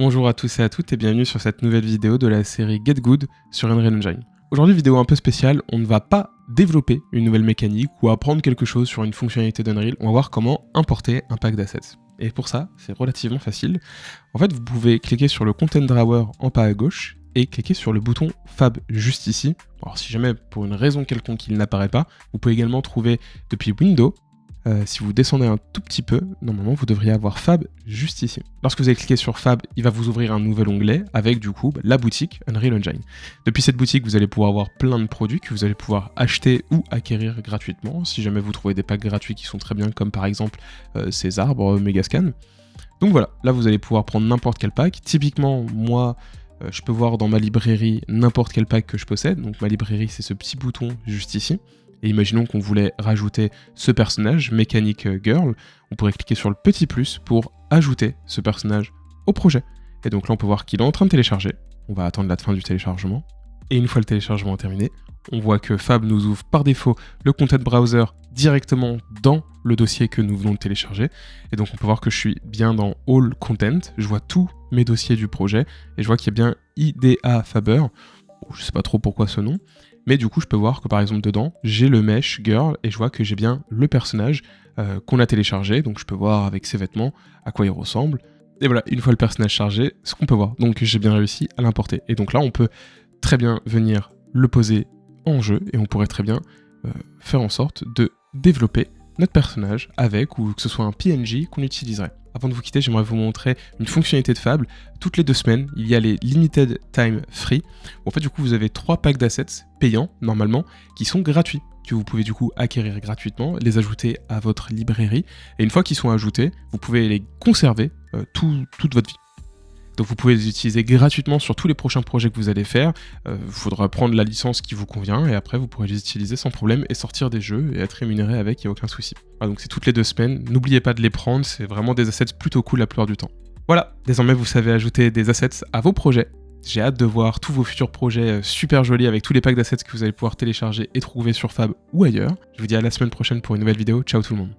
Bonjour à tous et à toutes et bienvenue sur cette nouvelle vidéo de la série Get Good sur Unreal Engine. Aujourd'hui, vidéo un peu spéciale, on ne va pas développer une nouvelle mécanique ou apprendre quelque chose sur une fonctionnalité d'Unreal, on va voir comment importer un pack d'assets. Et pour ça, c'est relativement facile. En fait, vous pouvez cliquer sur le Content Drawer en bas à gauche et cliquer sur le bouton Fab juste ici. Alors si jamais pour une raison quelconque il n'apparaît pas, vous pouvez également trouver depuis Windows. Si vous descendez un tout petit peu, normalement vous devriez avoir Fab juste ici. Lorsque vous allez cliquer sur Fab, il va vous ouvrir un nouvel onglet avec du coup la boutique Unreal Engine. Depuis cette boutique, vous allez pouvoir avoir plein de produits que vous allez pouvoir acheter ou acquérir gratuitement, si jamais vous trouvez des packs gratuits qui sont très bien, comme par exemple ces arbres Megascan. Donc voilà, là vous allez pouvoir prendre n'importe quel pack. Typiquement, moi, je peux voir dans ma librairie n'importe quel pack que je possède. Donc ma librairie, c'est ce petit bouton juste ici. Et imaginons qu'on voulait rajouter ce personnage, Mechanic Girl, on pourrait cliquer sur le petit plus pour ajouter ce personnage au projet. Et donc là on peut voir qu'il est en train de télécharger, on va attendre la fin du téléchargement, et une fois le téléchargement terminé, on voit que Fab nous ouvre par défaut le Content Browser directement dans le dossier que nous venons de télécharger, et donc on peut voir que je suis bien dans All Content, je vois tous mes dossiers du projet, et je vois qu'il y a bien IDA Faber, je sais pas trop pourquoi ce nom, mais du coup je peux voir que par exemple dedans j'ai le mesh girl et je vois que j'ai bien le personnage qu'on a téléchargé, donc je peux voir avec ses vêtements à quoi il ressemble, et voilà, une fois le personnage chargé, ce qu'on peut voir, donc j'ai bien réussi à l'importer, et donc là on peut très bien venir le poser en jeu, et on pourrait très bien faire en sorte de développer notre personnage avec, ou que ce soit un PNG qu'on utiliserait. Avant de vous quitter, j'aimerais vous montrer une fonctionnalité de Fab. Toutes les 2 semaines, il y a les Limited Time Free. En fait, du coup, vous avez 3 packs d'assets payants, normalement, qui sont gratuits, que vous pouvez du coup acquérir gratuitement, les ajouter à votre librairie. Et une fois qu'ils sont ajoutés, vous pouvez les conserver toute votre vie. Donc vous pouvez les utiliser gratuitement sur tous les prochains projets que vous allez faire. Il faudra prendre la licence qui vous convient et après vous pourrez les utiliser sans problème et sortir des jeux et être rémunéré avec, il n'y a aucun souci. Voilà, donc c'est toutes les 2 semaines, n'oubliez pas de les prendre, c'est vraiment des assets plutôt cool la plupart du temps. Voilà, désormais vous savez ajouter des assets à vos projets. J'ai hâte de voir tous vos futurs projets super jolis avec tous les packs d'assets que vous allez pouvoir télécharger et trouver sur Fab ou ailleurs. Je vous dis à la semaine prochaine pour une nouvelle vidéo, ciao tout le monde.